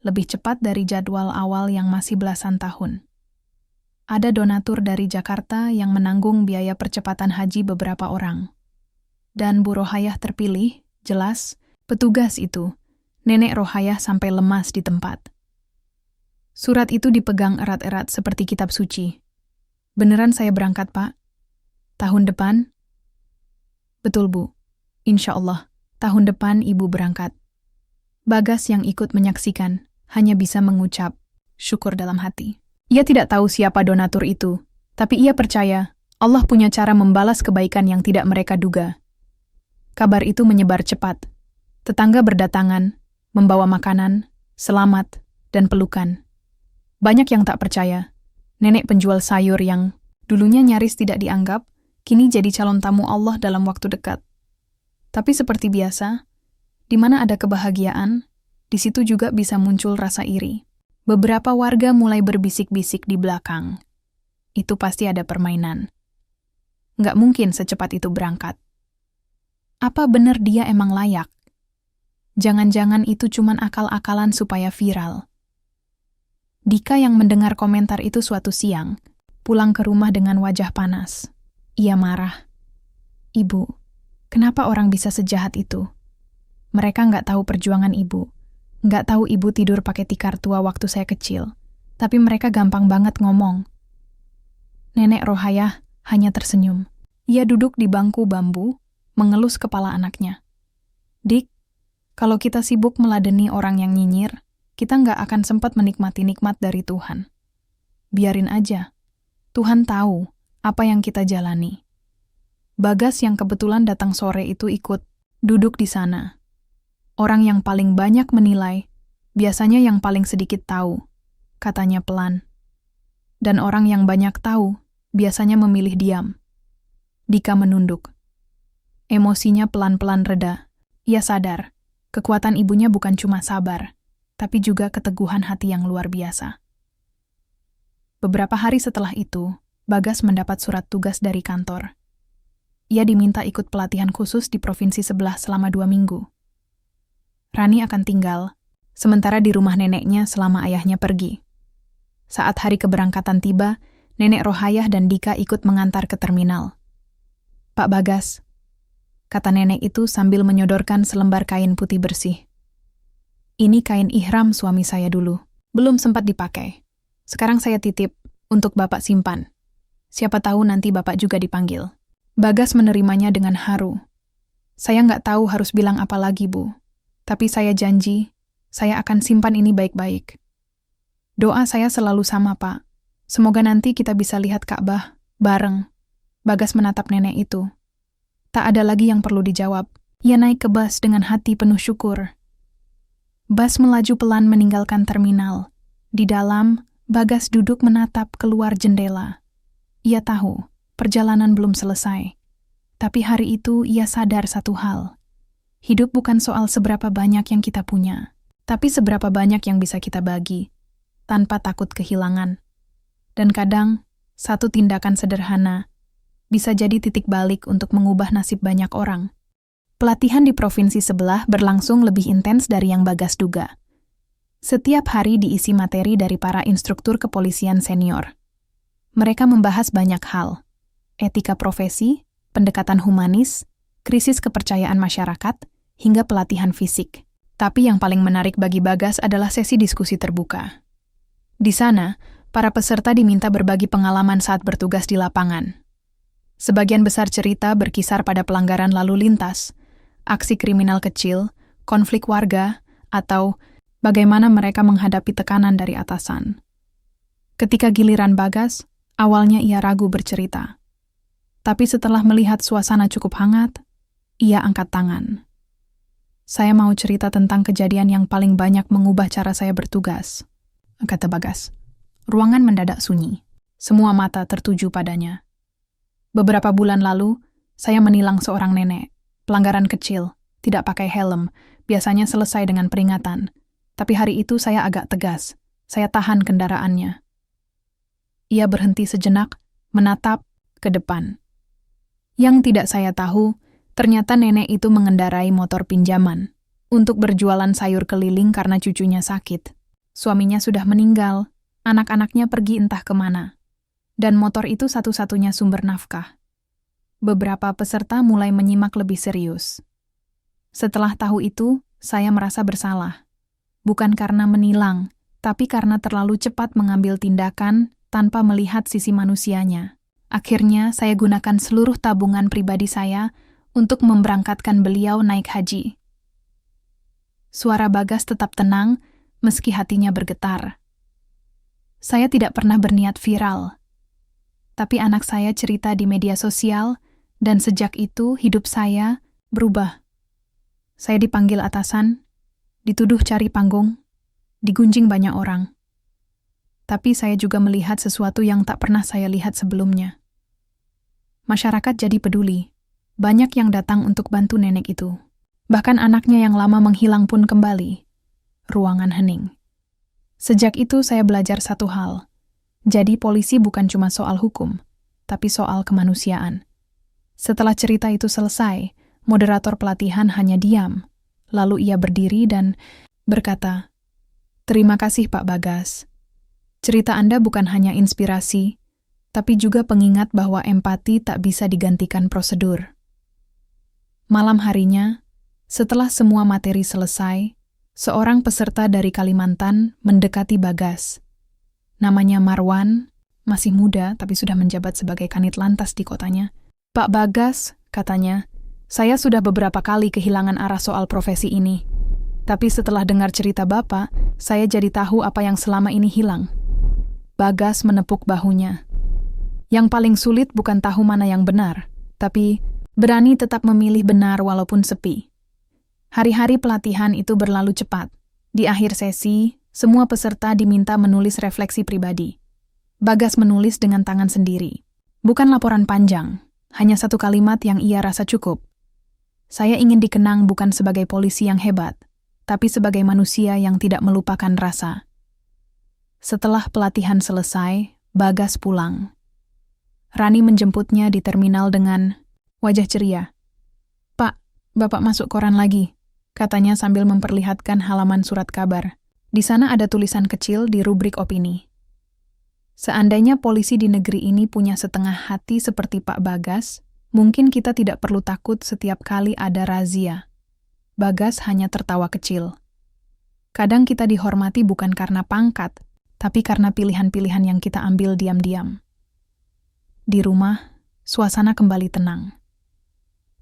lebih cepat dari jadwal awal yang masih belasan tahun. Ada donatur dari Jakarta yang menanggung biaya percepatan haji beberapa orang. Dan Bu Rohayah terpilih, jelas, petugas itu, Nenek Rohayah sampai lemas di tempat. Surat itu dipegang erat-erat seperti kitab suci. Beneran saya berangkat, Pak? Tahun depan? Betul, Bu. Insya Allah, tahun depan Ibu berangkat. Bagas yang ikut menyaksikan hanya bisa mengucap syukur dalam hati. Ia tidak tahu siapa donatur itu, tapi ia percaya Allah punya cara membalas kebaikan yang tidak mereka duga. Kabar itu menyebar cepat. Tetangga berdatangan, membawa makanan, selamat, dan pelukan. Banyak yang tak percaya. Nenek penjual sayur yang dulunya nyaris tidak dianggap, kini jadi calon tamu Allah dalam waktu dekat. Tapi seperti biasa, di mana ada kebahagiaan, di situ juga bisa muncul rasa iri. Beberapa warga mulai berbisik-bisik di belakang. Itu pasti ada permainan. Nggak mungkin secepat itu berangkat. Apa benar dia emang layak? Jangan-jangan itu cuman akal-akalan supaya viral. Dika yang mendengar komentar itu suatu siang, pulang ke rumah dengan wajah panas. Ia marah. Ibu, kenapa orang bisa sejahat itu? Mereka nggak tahu perjuangan ibu. Nggak tahu ibu tidur pakai tikar tua waktu saya kecil, tapi mereka gampang banget ngomong. Nenek Rohayah hanya tersenyum. Ia duduk di bangku bambu, mengelus kepala anaknya. Dik, kalau kita sibuk meladeni orang yang nyinyir, kita nggak akan sempat menikmati nikmat dari Tuhan. Biarin aja. Tuhan tahu apa yang kita jalani. Bagas yang kebetulan datang sore itu ikut duduk di sana. Orang yang paling banyak menilai, biasanya yang paling sedikit tahu, katanya pelan. Dan orang yang banyak tahu, biasanya memilih diam. Dika menunduk. Emosinya pelan-pelan reda. Ia sadar, kekuatan ibunya bukan cuma sabar, tapi juga keteguhan hati yang luar biasa. Beberapa hari setelah itu, Bagas mendapat surat tugas dari kantor. Ia diminta ikut pelatihan khusus di provinsi sebelah selama 2 minggu. Rani akan tinggal, sementara di rumah neneknya selama ayahnya pergi. Saat hari keberangkatan tiba, Nenek Rohayah dan Dika ikut mengantar ke terminal. Pak Bagas, kata nenek itu sambil menyodorkan selembar kain putih bersih. Ini kain ihram suami saya dulu, belum sempat dipakai. Sekarang saya titip untuk Bapak simpan. Siapa tahu nanti Bapak juga dipanggil. Bagas menerimanya dengan haru. Saya nggak tahu harus bilang apa lagi, Bu. Tapi saya janji, saya akan simpan ini baik-baik. Doa saya selalu sama, Pak. Semoga nanti kita bisa lihat Ka'bah bareng. Bagas menatap nenek itu. Tak ada lagi yang perlu dijawab. Ia naik ke bus dengan hati penuh syukur. Bus melaju pelan meninggalkan terminal. Di dalam, Bagas duduk menatap keluar jendela. Ia tahu, perjalanan belum selesai. Tapi hari itu ia sadar satu hal. Hidup bukan soal seberapa banyak yang kita punya, tapi seberapa banyak yang bisa kita bagi, tanpa takut kehilangan. Dan kadang, satu tindakan sederhana bisa jadi titik balik untuk mengubah nasib banyak orang. Pelatihan di provinsi sebelah berlangsung lebih intens dari yang Bagas duga. Setiap hari diisi materi dari para instruktur kepolisian senior. Mereka membahas banyak hal, etika profesi, pendekatan humanis, krisis kepercayaan masyarakat, hingga pelatihan fisik. Tapi yang paling menarik bagi Bagas adalah sesi diskusi terbuka. Di sana, para peserta diminta berbagi pengalaman saat bertugas di lapangan. Sebagian besar cerita berkisar pada pelanggaran lalu lintas, aksi kriminal kecil, konflik warga, atau bagaimana mereka menghadapi tekanan dari atasan. Ketika giliran Bagas, awalnya ia ragu bercerita. Tapi setelah melihat suasana cukup hangat, ia angkat tangan. Saya mau cerita tentang kejadian yang paling banyak mengubah cara saya bertugas, kata Bagas. Ruangan mendadak sunyi. Semua mata tertuju padanya. Beberapa bulan lalu, saya menilang seorang nenek. Pelanggaran kecil, tidak pakai helm, biasanya selesai dengan peringatan. Tapi hari itu saya agak tegas. Saya tahan kendaraannya. Ia berhenti sejenak, menatap ke depan. Yang tidak saya tahu, ternyata nenek itu mengendarai motor pinjaman untuk berjualan sayur keliling karena cucunya sakit. Suaminya sudah meninggal, anak-anaknya pergi entah kemana. Dan motor itu satu-satunya sumber nafkah. Beberapa peserta mulai menyimak lebih serius. Setelah tahu itu, saya merasa bersalah. Bukan karena menilang, tapi karena terlalu cepat mengambil tindakan tanpa melihat sisi manusianya. Akhirnya, saya gunakan seluruh tabungan pribadi saya untuk memberangkatkan beliau naik haji. Suara Bagas tetap tenang, meski hatinya bergetar. Saya tidak pernah berniat viral. Tapi anak saya cerita di media sosial, dan sejak itu hidup saya berubah. Saya dipanggil atasan, dituduh cari panggung, digunjing banyak orang. Tapi saya juga melihat sesuatu yang tak pernah saya lihat sebelumnya. Masyarakat jadi peduli. Banyak yang datang untuk bantu nenek itu. Bahkan anaknya yang lama menghilang pun kembali. Ruangan hening. Sejak itu saya belajar satu hal. Jadi polisi bukan cuma soal hukum, tapi soal kemanusiaan. Setelah cerita itu selesai, moderator pelatihan hanya diam. Lalu ia berdiri dan berkata, "Terima kasih Pak Bagas. Cerita Anda bukan hanya inspirasi, tapi juga pengingat bahwa empati tak bisa digantikan prosedur." Malam harinya, setelah semua materi selesai, seorang peserta dari Kalimantan mendekati Bagas. Namanya Marwan, masih muda tapi sudah menjabat sebagai kanit lantas di kotanya. "Pak Bagas," katanya, "saya sudah beberapa kali kehilangan arah soal profesi ini. Tapi setelah dengar cerita Bapak, saya jadi tahu apa yang selama ini hilang." Bagas menepuk bahunya. Yang paling sulit bukan tahu mana yang benar, tapi berani tetap memilih benar walaupun sepi. Hari-hari pelatihan itu berlalu cepat. Di akhir sesi, semua peserta diminta menulis refleksi pribadi. Bagas menulis dengan tangan sendiri. Bukan laporan panjang, hanya satu kalimat yang ia rasa cukup. "Saya ingin dikenang bukan sebagai polisi yang hebat, tapi sebagai manusia yang tidak melupakan rasa." Setelah pelatihan selesai, Bagas pulang. Rani menjemputnya di terminal dengan wajah ceria. "Pak, Bapak masuk koran lagi," katanya sambil memperlihatkan halaman surat kabar. Di sana ada tulisan kecil di rubrik opini. Seandainya polisi di negeri ini punya setengah hati seperti Pak Bagas, mungkin kita tidak perlu takut setiap kali ada razia. Bagas hanya tertawa kecil. Kadang kita dihormati bukan karena pangkat, tapi karena pilihan-pilihan yang kita ambil diam-diam. Di rumah, suasana kembali tenang.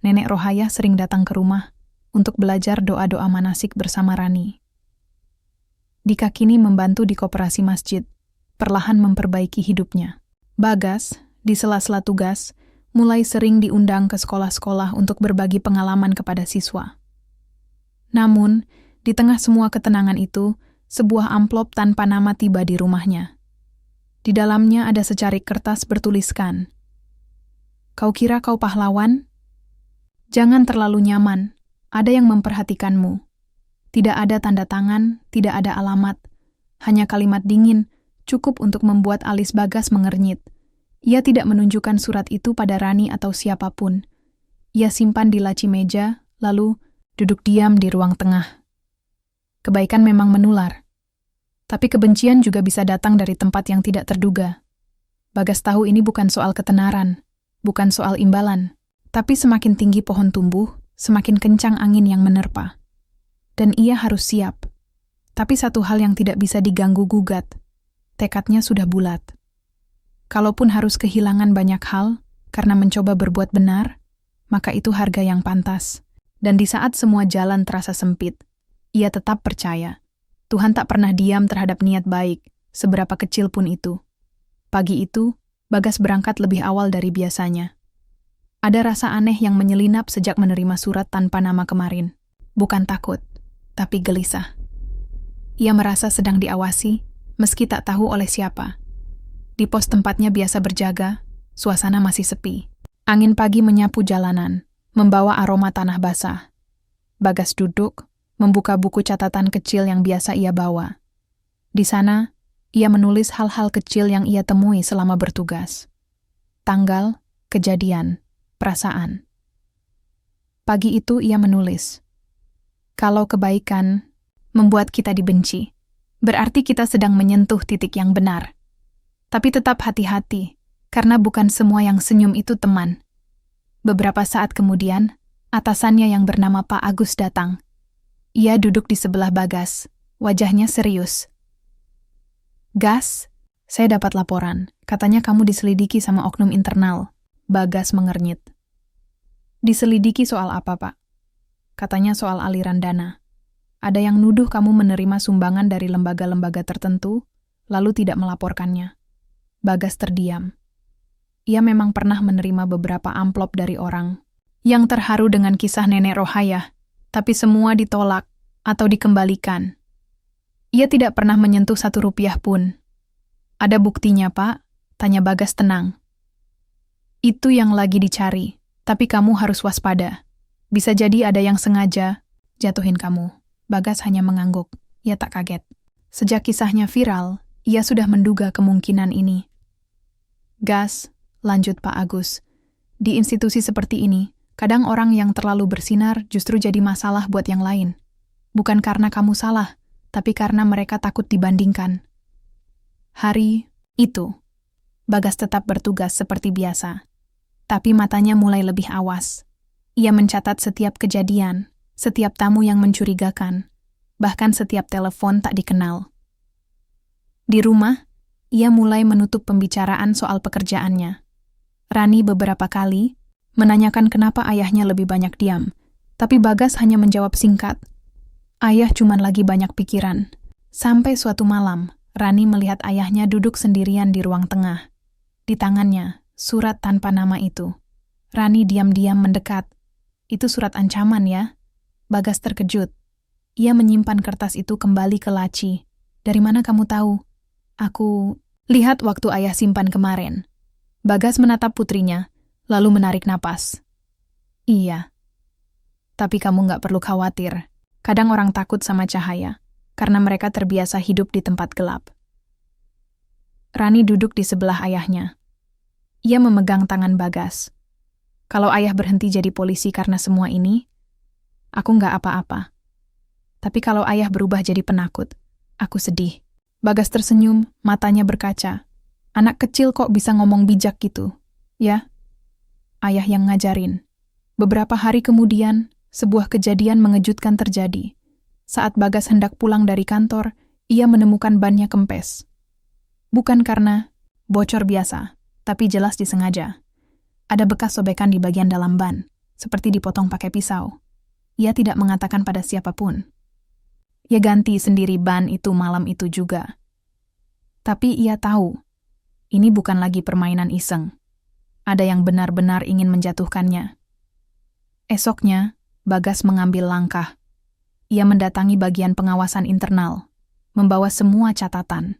Nenek Rohayah sering datang ke rumah untuk belajar doa-doa manasik bersama Rani. Dika kini membantu di koperasi masjid, perlahan memperbaiki hidupnya. Bagas, di sela-sela tugas, mulai sering diundang ke sekolah-sekolah untuk berbagi pengalaman kepada siswa. Namun, di tengah semua ketenangan itu, sebuah amplop tanpa nama tiba di rumahnya. Di dalamnya ada secarik kertas bertuliskan, "Kau kira kau pahlawan? Jangan terlalu nyaman, ada yang memperhatikanmu." Tidak ada tanda tangan, tidak ada alamat. Hanya kalimat dingin, cukup untuk membuat alis Bagas mengernyit. Ia tidak menunjukkan surat itu pada Rani atau siapapun. Ia simpan di laci meja, lalu duduk diam di ruang tengah. Kebaikan memang menular. Tapi kebencian juga bisa datang dari tempat yang tidak terduga. Bagas tahu ini bukan soal ketenaran, bukan soal imbalan. Tapi semakin tinggi pohon tumbuh, semakin kencang angin yang menerpa. Dan ia harus siap. Tapi satu hal yang tidak bisa diganggu-gugat, tekadnya sudah bulat. Kalaupun harus kehilangan banyak hal karena mencoba berbuat benar, maka itu harga yang pantas. Dan di saat semua jalan terasa sempit, ia tetap percaya. Tuhan tak pernah diam terhadap niat baik, seberapa kecil pun itu. Pagi itu, Bagas berangkat lebih awal dari biasanya. Ada rasa aneh yang menyelinap sejak menerima surat tanpa nama kemarin. Bukan takut, tapi gelisah. Ia merasa sedang diawasi, meski tak tahu oleh siapa. Di pos tempatnya biasa berjaga, suasana masih sepi. Angin pagi menyapu jalanan, membawa aroma tanah basah. Bagas duduk, membuka buku catatan kecil yang biasa ia bawa. Di sana, ia menulis hal-hal kecil yang ia temui selama bertugas. Tanggal, kejadian, perasaan. Pagi itu ia menulis, "Kalau kebaikan membuat kita dibenci, berarti kita sedang menyentuh titik yang benar. Tapi tetap hati-hati, karena bukan semua yang senyum itu teman." Beberapa saat kemudian, atasannya yang bernama Pak Agus datang. Ia duduk di sebelah Bagas, wajahnya serius. "Gas, saya dapat laporan. Katanya kamu diselidiki sama oknum internal." Bagas mengernyit. "Diselidiki soal apa, Pak?" "Katanya soal aliran dana. Ada yang nuduh kamu menerima sumbangan dari lembaga-lembaga tertentu, lalu tidak melaporkannya." Bagas terdiam. Ia memang pernah menerima beberapa amplop dari orang yang terharu dengan kisah nenek Rohayah, tapi semua ditolak atau dikembalikan. Ia tidak pernah menyentuh 1 rupiah pun. "Ada buktinya, Pak?" tanya Bagas tenang. "Itu yang lagi dicari, tapi kamu harus waspada. Bisa jadi ada yang sengaja jatuhin kamu." Bagas hanya mengangguk. Ia tak kaget. Sejak kisahnya viral, ia sudah menduga kemungkinan ini. "Gas," lanjut Pak Agus, "di institusi seperti ini, kadang orang yang terlalu bersinar justru jadi masalah buat yang lain. Bukan karena kamu salah, tapi karena mereka takut dibandingkan." Hari itu, Bagas tetap bertugas seperti biasa. Tapi matanya mulai lebih awas. Ia mencatat setiap kejadian, setiap tamu yang mencurigakan, bahkan setiap telepon tak dikenal. Di rumah, ia mulai menutup pembicaraan soal pekerjaannya. Rani beberapa kali menanyakan kenapa ayahnya lebih banyak diam, tapi Bagas hanya menjawab singkat, "Ayah cuman lagi banyak pikiran." Sampai suatu malam, Rani melihat ayahnya duduk sendirian di ruang tengah. Di tangannya, surat tanpa nama itu. Rani diam-diam mendekat. "Itu surat ancaman ya?" Bagas terkejut. Ia menyimpan kertas itu kembali ke laci. "Dari mana kamu tahu?" "Aku lihat waktu ayah simpan kemarin." Bagas menatap putrinya, lalu menarik napas. "Iya. Tapi kamu nggak perlu khawatir. Kadang orang takut sama cahaya, karena mereka terbiasa hidup di tempat gelap." Rani duduk di sebelah ayahnya. Ia memegang tangan Bagas. "Kalau ayah berhenti jadi polisi karena semua ini, aku nggak apa-apa. Tapi kalau ayah berubah jadi penakut, aku sedih." Bagas tersenyum, matanya berkaca. "Anak kecil kok bisa ngomong bijak gitu, ya?" Ayah yang ngajarin. Beberapa hari kemudian, sebuah kejadian mengejutkan terjadi. Saat Bagas hendak pulang dari kantor, ia menemukan bannya kempes. Bukan karena bocor biasa, tapi jelas disengaja. Ada bekas sobekan di bagian dalam ban, seperti dipotong pakai pisau. Ia tidak mengatakan pada siapapun. Ia ganti sendiri ban itu malam itu juga. Tapi ia tahu, ini bukan lagi permainan iseng. Ada yang benar-benar ingin menjatuhkannya. Esoknya, Bagas mengambil langkah. Ia mendatangi bagian pengawasan internal, membawa semua catatan,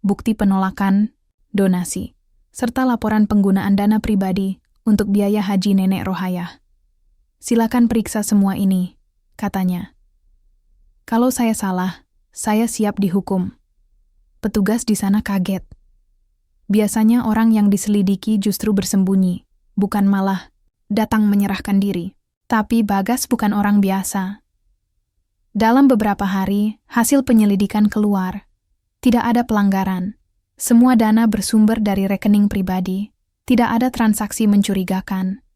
bukti penolakan, donasi, serta laporan penggunaan dana pribadi untuk biaya haji nenek Rohayah. "Silakan periksa semua ini," katanya. "Kalau saya salah, saya siap dihukum." Petugas di sana kaget. Biasanya orang yang diselidiki justru bersembunyi, bukan malah datang menyerahkan diri. Tapi Bagas bukan orang biasa. Dalam beberapa hari, hasil penyelidikan keluar. Tidak ada pelanggaran. Semua dana bersumber dari rekening pribadi. Tidak ada transaksi mencurigakan.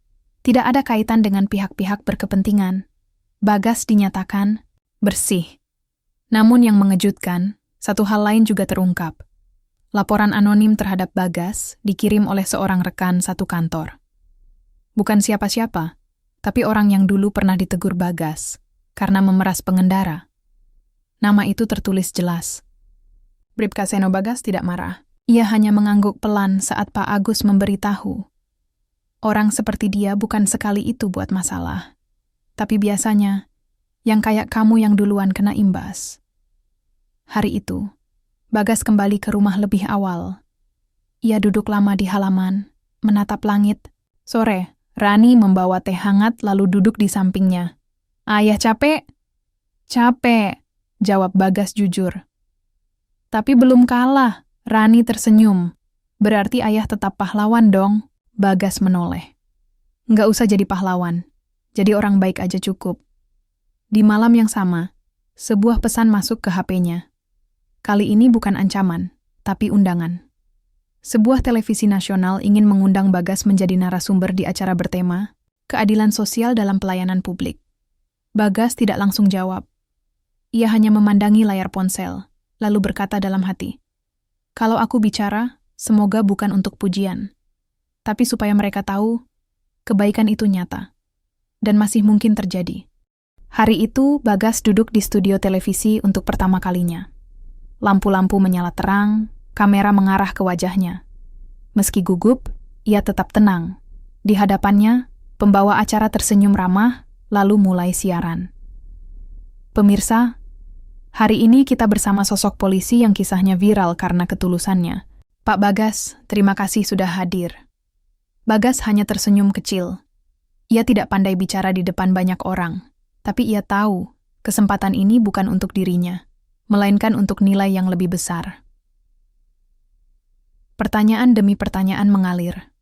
Tidak ada kaitan dengan pihak-pihak berkepentingan. Bagas dinyatakan bersih. Namun yang mengejutkan, satu hal lain juga terungkap. Laporan anonim terhadap Bagas dikirim oleh seorang rekan satu kantor. Bukan siapa-siapa, tapi orang yang dulu pernah ditegur Bagas karena memeras pengendara. Nama itu tertulis jelas. Bribka Seno Bagas tidak marah. Ia hanya mengangguk pelan saat Pak Agus memberitahu. Orang seperti dia bukan sekali itu buat masalah. Tapi biasanya, yang kayak kamu yang duluan kena imbas. Hari itu, Bagas kembali ke rumah lebih awal. Ia duduk lama di halaman, menatap langit. Sore, Rani membawa teh hangat lalu duduk di sampingnya. Ayah capek? Capek, jawab Bagas jujur. Tapi belum kalah, Rani tersenyum. Berarti ayah tetap pahlawan dong, Bagas menoleh. Nggak usah jadi pahlawan, jadi orang baik aja cukup. Di malam yang sama, sebuah pesan masuk ke HP-nya. Kali ini bukan ancaman, tapi undangan. Sebuah televisi nasional ingin mengundang Bagas menjadi narasumber di acara bertema keadilan sosial dalam pelayanan publik. Bagas tidak langsung jawab. Ia hanya memandangi layar ponsel, lalu berkata dalam hati, "Kalau aku bicara, semoga bukan untuk pujian. Tapi supaya mereka tahu, kebaikan itu nyata. Dan masih mungkin terjadi." Hari itu, Bagas duduk di studio televisi untuk pertama kalinya. Lampu-lampu menyala terang, kamera mengarah ke wajahnya. Meski gugup, ia tetap tenang. Di hadapannya, pembawa acara tersenyum ramah, lalu mulai siaran. Pemirsa, hari ini kita bersama sosok polisi yang kisahnya viral karena ketulusannya. Pak Bagas, terima kasih sudah hadir. Bagas hanya tersenyum kecil. Ia tidak pandai bicara di depan banyak orang, tapi ia tahu kesempatan ini bukan untuk dirinya, melainkan untuk nilai yang lebih besar. Pertanyaan demi pertanyaan mengalir.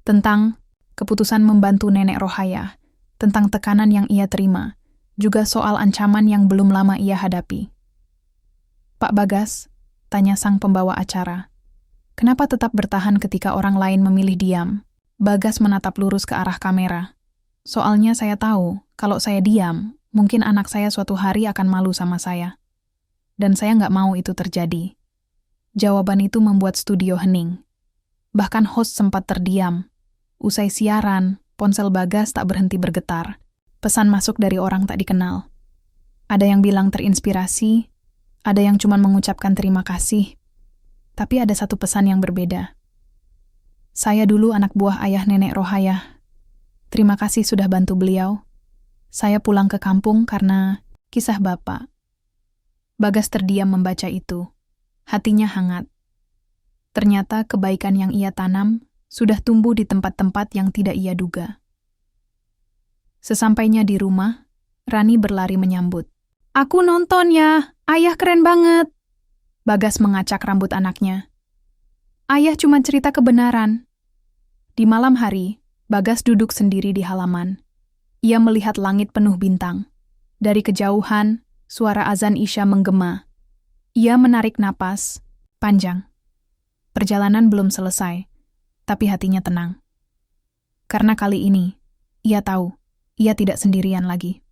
Tentang keputusan membantu Nenek Rohayah, tentang tekanan yang ia terima, juga soal ancaman yang belum lama ia hadapi. Pak Bagas, tanya sang pembawa acara, kenapa tetap bertahan ketika orang lain memilih diam? Bagas menatap lurus ke arah kamera. Soalnya saya tahu, kalau saya diam, mungkin anak saya suatu hari akan malu sama saya. Dan saya nggak mau itu terjadi. Jawaban itu membuat studio hening. Bahkan host sempat terdiam. Usai siaran, ponsel Bagas tak berhenti bergetar. Pesan masuk dari orang tak dikenal. Ada yang bilang terinspirasi, ada yang cuma mengucapkan terima kasih. Tapi ada satu pesan yang berbeda. Saya dulu anak buah ayah Nenek Rohayah. Terima kasih sudah bantu beliau. Saya pulang ke kampung karena kisah Bapak. Bagas terdiam membaca itu. Hatinya hangat. Ternyata kebaikan yang ia tanam sudah tumbuh di tempat-tempat yang tidak ia duga. Sesampainya di rumah, Rani berlari menyambut. Aku nonton ya, ayah keren banget. Bagas mengacak rambut anaknya. Ayah cuma cerita kebenaran. Di malam hari, Bagas duduk sendiri di halaman. Ia melihat langit penuh bintang. Dari kejauhan, suara azan Isya menggema. Ia menarik napas panjang. Perjalanan belum selesai, tapi hatinya tenang. Karena kali ini, ia tahu, ia tidak sendirian lagi.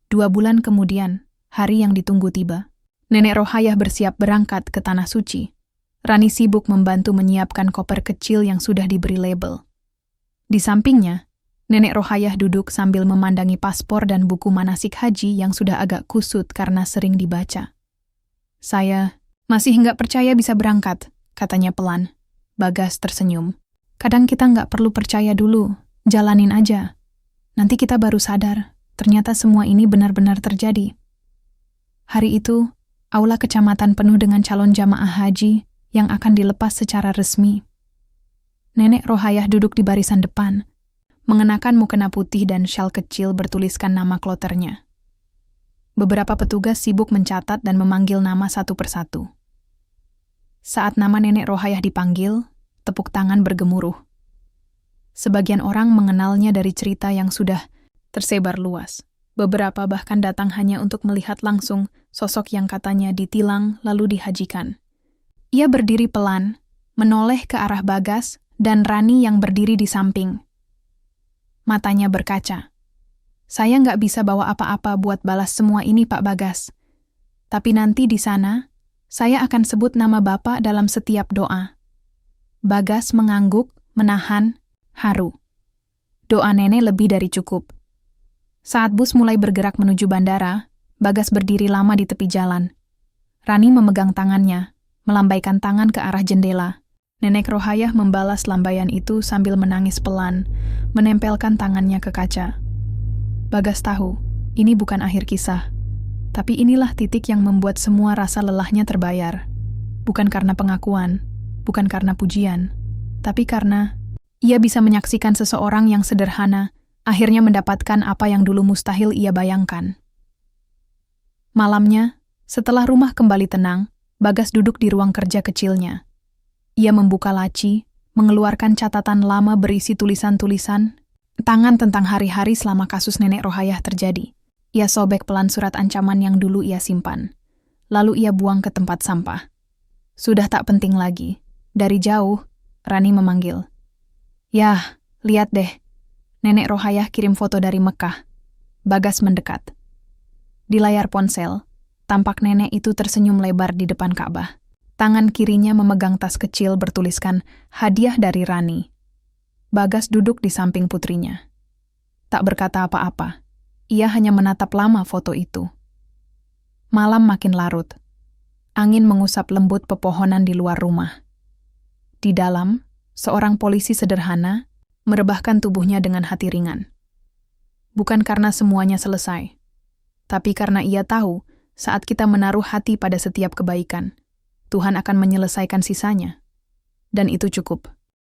2 bulan kemudian, hari yang ditunggu tiba. Nenek Rohayah bersiap berangkat ke Tanah Suci. Rani sibuk membantu menyiapkan koper kecil yang sudah diberi label. Di sampingnya, Nenek Rohayah duduk sambil memandangi paspor dan buku manasik haji yang sudah agak kusut karena sering dibaca. Saya masih nggak percaya bisa berangkat, katanya pelan. Bagas tersenyum. Kadang kita nggak perlu percaya dulu, jalanin aja. Nanti kita baru sadar, ternyata semua ini benar-benar terjadi. Hari itu, aula kecamatan penuh dengan calon jamaah haji yang akan dilepas secara resmi. Nenek Rohayah duduk di barisan depan, mengenakan mukena putih dan syal kecil bertuliskan nama kloternya. Beberapa petugas sibuk mencatat dan memanggil nama satu persatu. Saat nama Nenek Rohayah dipanggil, tepuk tangan bergemuruh. Sebagian orang mengenalnya dari cerita yang sudah tersebar luas. Beberapa bahkan datang hanya untuk melihat langsung sosok yang katanya ditilang lalu dihajikan. Ia berdiri pelan, menoleh ke arah Bagas dan Rani yang berdiri di samping. Matanya berkaca. Saya nggak bisa bawa apa-apa buat balas semua ini, Pak Bagas. Tapi nanti di sana, saya akan sebut nama Bapak dalam setiap doa. Bagas mengangguk, menahan, haru. Doa nenek lebih dari cukup. Saat bus mulai bergerak menuju bandara, Bagas berdiri lama di tepi jalan. Rani memegang tangannya, melambaikan tangan ke arah jendela. Nenek Rohayah membalas lambaian itu sambil menangis pelan, menempelkan tangannya ke kaca. Bagas tahu, ini bukan akhir kisah. Tapi inilah titik yang membuat semua rasa lelahnya terbayar. Bukan karena pengakuan, bukan karena pujian, tapi karena ia bisa menyaksikan seseorang yang sederhana akhirnya mendapatkan apa yang dulu mustahil ia bayangkan. Malamnya, setelah rumah kembali tenang, Bagas duduk di ruang kerja kecilnya. Ia membuka laci, mengeluarkan catatan lama berisi tulisan-tulisan, tangan tentang hari-hari selama kasus Nenek Rohayah terjadi. Ia sobek pelan surat ancaman yang dulu ia simpan. Lalu ia buang ke tempat sampah. Sudah tak penting lagi. Dari jauh, Rani memanggil. "Yah, lihat deh. Nenek Rohayah kirim foto dari Mekah." Bagas mendekat. Di layar ponsel, tampak nenek itu tersenyum lebar di depan Ka'bah. Tangan kirinya memegang tas kecil bertuliskan hadiah dari Rani. Bagas duduk di samping putrinya. Tak berkata apa-apa. Ia hanya menatap lama foto itu. Malam makin larut. Angin mengusap lembut pepohonan di luar rumah. Di dalam, seorang polisi sederhana merebahkan tubuhnya dengan hati ringan. Bukan karena semuanya selesai, tapi karena ia tahu saat kita menaruh hati pada setiap kebaikan, Tuhan akan menyelesaikan sisanya. Dan itu cukup.